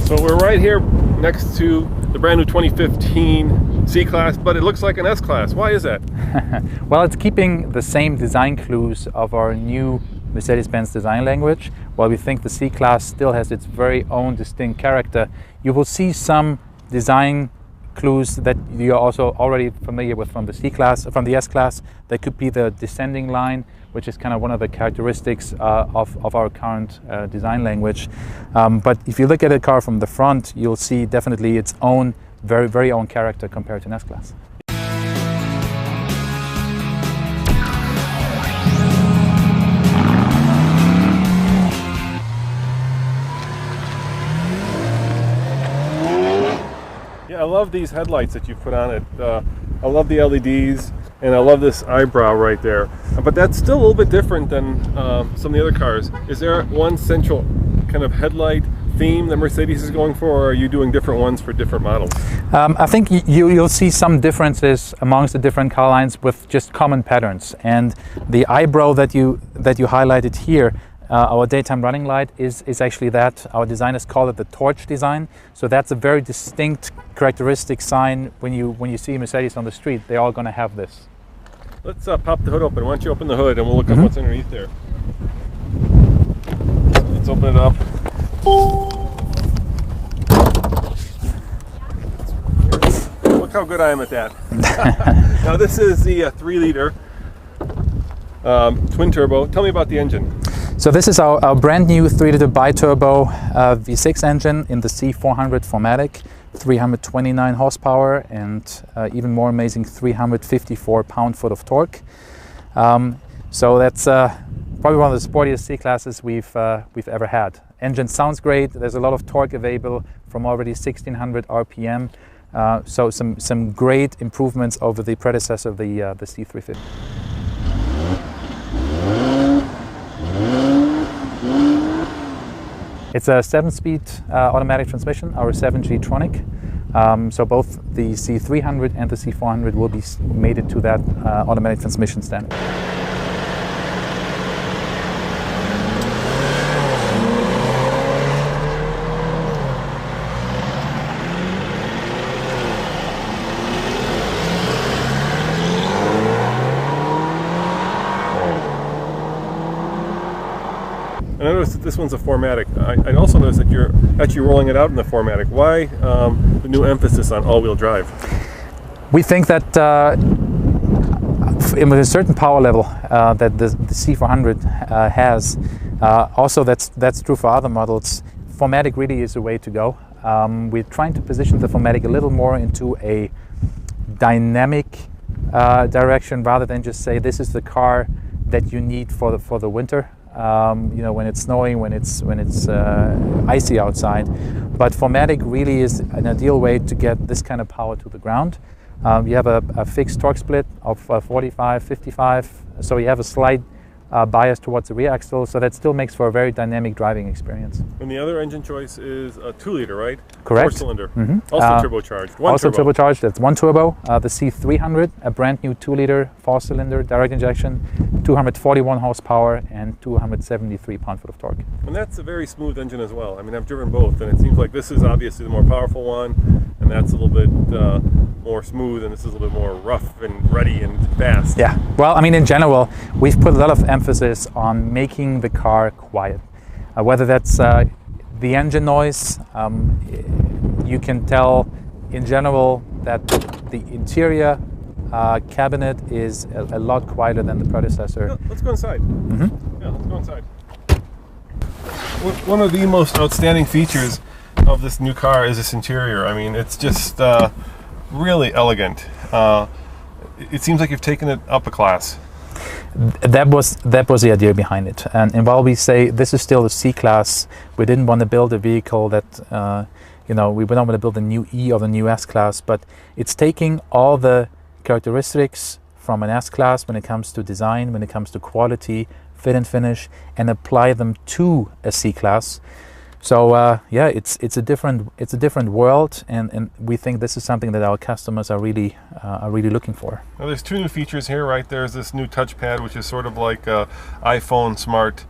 So we're right here next to the brand new 2015 C-Class, but it looks like an S-Class. Why is that? Well, it's keeping the same design clues of our new Mercedes-Benz design language. While we think the C-Class still has its very own distinct character, you will see some design clues that you're also already familiar with from the C-Class, from the S-Class. That could be the descending line, which is kind of one of the characteristics of our current design language. But if you look at a car from the front, you'll see definitely its own, very own character compared to an S-Class. Yeah, I love these headlights that you put on it. I love the LEDs, and I love this eyebrow right there. But that's still a little bit different than some of the other cars. Is there one central kind of headlight theme that Mercedes is going for, or are you doing different ones for different models? I think you'll see some differences amongst the different car lines with just common patterns. And the eyebrow that you highlighted here, our daytime running light is actually that. Our designers call it the torch design. So that's a very distinct characteristic sign. When you see Mercedes on the street, they're all going to have this. Let's pop the hood open. Why don't you open the hood and we'll look at what's underneath there. Let's open it up. Look how good I am at that. Now this is the 3-liter twin turbo. Tell me about the engine. So this is our brand new 3-liter bi-turbo V6 engine in the C400 4MATIC, 329 horsepower and even more amazing 354 pound-foot of torque. So that's probably one of the sportiest C-Classes we've ever had. Engine sounds great. There's a lot of torque available from already 1600 RPM. So some great improvements over the predecessor of the C350. It's a 7-speed automatic transmission, our 7G Tronic. So both the C300 and the C400 will be mated to that automatic transmission standard. I noticed that this one's a 4MATIC. I also noticed that you're actually rolling it out in the 4MATIC. Why the new emphasis on all-wheel drive? We think that with a certain power level that the C400 has, also that's true for other models, 4MATIC really is the way to go. We're trying to position the 4MATIC a little more into a dynamic direction rather than just say this is the car that you need for the winter. You know, when it's snowing, when it's icy outside. But 4MATIC really is an ideal way to get this kind of power to the ground. You have a fixed torque split of 45-55, so you have a slight bias towards the rear axle, so that still makes for a very dynamic driving experience. And the other engine choice is a 2-liter, right? Correct. 4-cylinder. Also turbocharged. Also turbo. turbocharged. That's one turbo. The C300, a brand new 2-liter 4-cylinder direct injection, 241 horsepower and 273 pound-foot of torque. And that's a very smooth engine as well. I mean, I've driven both, and it seems like this is obviously the more powerful one, and that's a little bit more smooth, and this is a little bit more rough and ready and fast. Yeah. Well, I mean, in general, we've put a lot of emphasis on making the car quiet. Whether that's the engine noise, you can tell in general that the interior cabinet is a lot quieter than the predecessor. Yeah, let's go inside. Yeah, let's go inside. One of the most outstanding features of this new car is this interior. I mean, it's just really elegant. It seems like you've taken it up a class. That was the idea behind it. And while we say this is still a C-Class, we didn't want to build a vehicle that, you know, we don't want to build a new E or the new S-Class, but it's taking all the characteristics from an S-Class when it comes to design, when it comes to quality, fit and finish, and apply them to a C-Class. So yeah, it's a different world, and we think this is something that our customers are really looking for. Now, there's two new features here, right? There's this new touchpad, which is sort of like iPhone smart.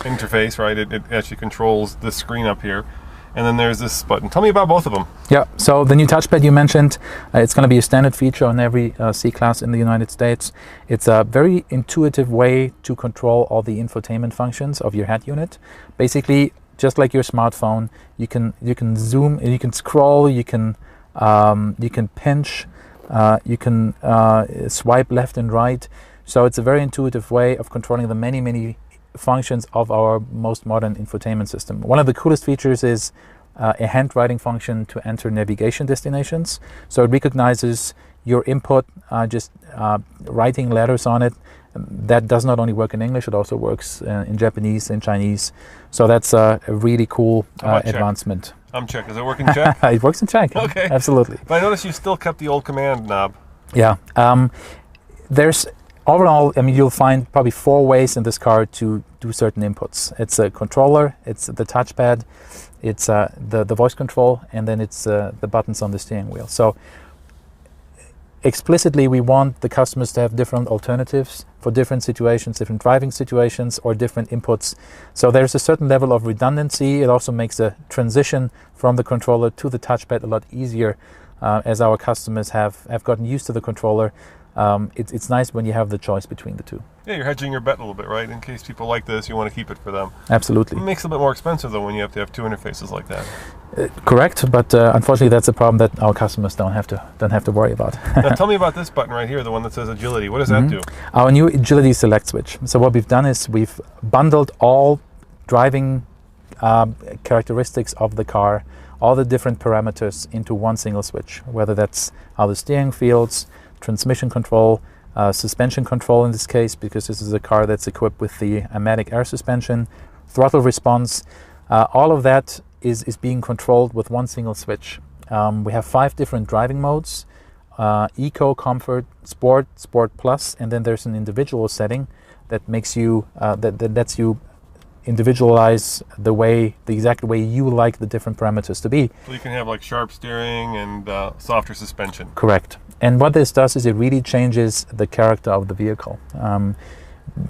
interface, right? It actually controls this screen up here. And then there's this button. Tell me about both of them. Yeah, so the new touchpad you mentioned, it's going to be a standard feature on every C-Class in the United States. It's a very intuitive way to control all the infotainment functions of your head unit. Basically, just like your smartphone, you can zoom, you can scroll, you can pinch, you can swipe left and right. So it's a very intuitive way of controlling the many functions of our most modern infotainment system. One of the coolest features is a handwriting function to enter navigation destinations. So it recognizes your input, just writing letters on it. That does not only work in English, it also works in Japanese and Chinese. So that's a really cool advancement. I'm Czech. Does it work in Czech? It works in Czech. Okay. Absolutely. But I noticed you still kept the old command knob. Yeah. There's overall, I mean, you'll find probably 4 ways in this car to do certain inputs. It's a controller, it's the touchpad, it's the voice control, and then it's the buttons on the steering wheel. So explicitly, we want the customers to have different alternatives for different situations, different driving situations, or different inputs. So there's a certain level of redundancy. It also makes a transition from the controller to the touchpad a lot easier as our customers have gotten used to the controller. It's nice when you have the choice between the two. Yeah, you're hedging your bet a little bit, right? In case people like this, you want to keep it for them. Absolutely. It makes it a bit more expensive, though, when you have to have 2 interfaces like that. Correct, but unfortunately, that's a problem that our customers don't have to worry about. Now, tell me about this button right here, the one that says Agility. What does that do? Our new Agility Select Switch. So what we've done is we've bundled all driving characteristics of the car, all the different parameters into one single switch, whether that's how the steering feels, transmission control, suspension control in this case, because this is a car that's equipped with the Amatic air suspension, throttle response. All of that is being controlled with one single switch. We have 5 different driving modes: Eco, Comfort, Sport, Sport Plus, and then there's an individual setting that makes you that lets you individualize the exact way you like the different parameters to be. So you can have like sharp steering and softer suspension. Correct. And what this does is it really changes the character of the vehicle.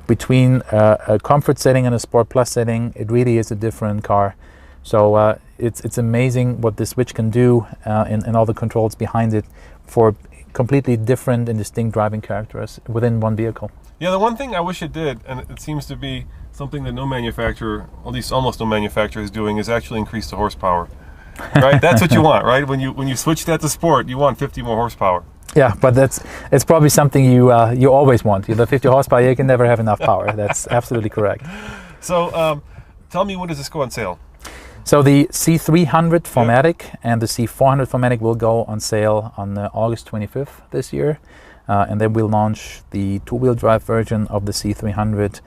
Between a comfort setting and a Sport Plus setting, it really is a different car. So it's amazing what the switch can do and all the controls behind it for completely different and distinct driving characters within one vehicle. Yeah, the one thing I wish it did, and it seems to be something that no manufacturer, at least almost no manufacturer, is doing, is actually increase the horsepower. Right? That's what you want, right? When you switch that to Sport, you want 50 more horsepower. Yeah, but it's probably something you always want. The 50 horsepower, you can never have enough power. That's absolutely correct. So tell me, when does this go on sale? So the C300 4MATIC and the C400 4MATIC will go on sale on August 25th this year. And then we'll launch the 2-wheel drive version of the C300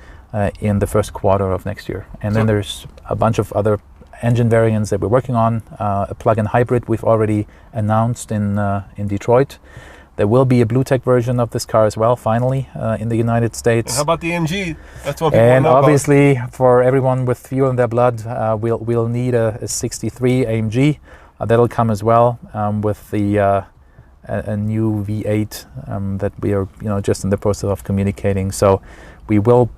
in the first quarter of next year. And then there's a bunch of other engine variants that we're working on. A plug-in hybrid we've already announced in Detroit. There will be a BlueTech version of this car as well, finally, in the United States. And how about the AMG? That's what people And know obviously, for everyone with fuel in their blood, we'll need a 63 AMG. That'll come as well with the a new V8 that we are just in the process of communicating. So we will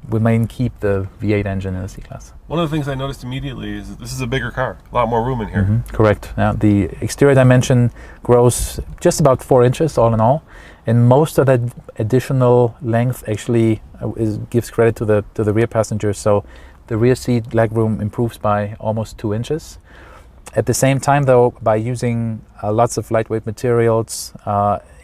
keep the V8 engine in the C-Class. One of the things I noticed immediately is that this is a bigger car, a lot more room in here. Correct. Now the exterior dimension grows just about 4 inches all in all, and most of that additional length actually gives credit to the rear passenger. So the rear seat legroom improves by almost 2 inches. At the same time, though, by using lots of lightweight materials,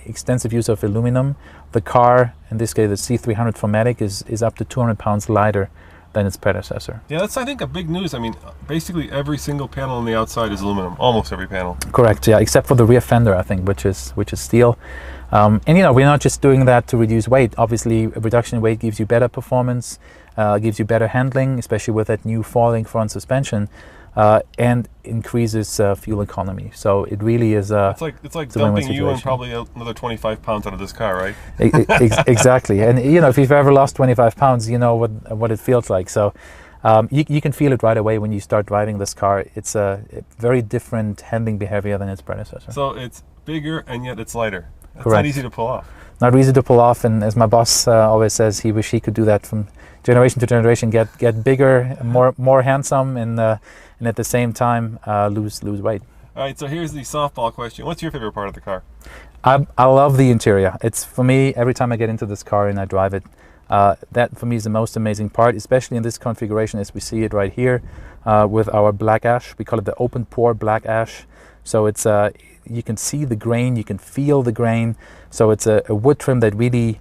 extensive use of aluminum, the car, in this case the C300 4MATIC, is up to 200 pounds lighter than its predecessor. Yeah, that's, I think, a big news. I mean, basically every single panel on the outside is aluminum, almost every panel. Correct, yeah, except for the rear fender, I think, which is steel. And we're not just doing that to reduce weight. Obviously, a reduction in weight gives you better performance, gives you better handling, especially with that new falling front suspension. And increases fuel economy. So it really is it's like dumping you and probably another 25 pounds out of this car, right? Exactly. And if you've ever lost 25 pounds, you know what it feels like. So you can feel it right away when you start driving this car. It's a very different handling behavior than its predecessor. So it's bigger and yet it's lighter. That's Correct. not easy to pull off. Not easy to pull off, and as my boss always says, he wish he could do that from generation to generation, get bigger, more handsome, and at the same time lose weight. All right, so here's the softball question. What's your favorite part of the car? I love the interior. It's, for me, every time I get into this car and I drive it, that for me is the most amazing part, especially in this configuration as we see it right here with our black ash. We call it the open pore black ash. So it's you can see the grain, you can feel the grain. So it's a wood trim that really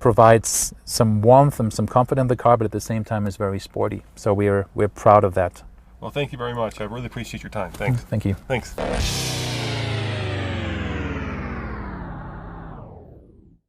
provides some warmth and some comfort in the car, but at the same time is very sporty. So we're proud of that. Well, thank you very much. I really appreciate your time. Thanks. Thank you. Thanks.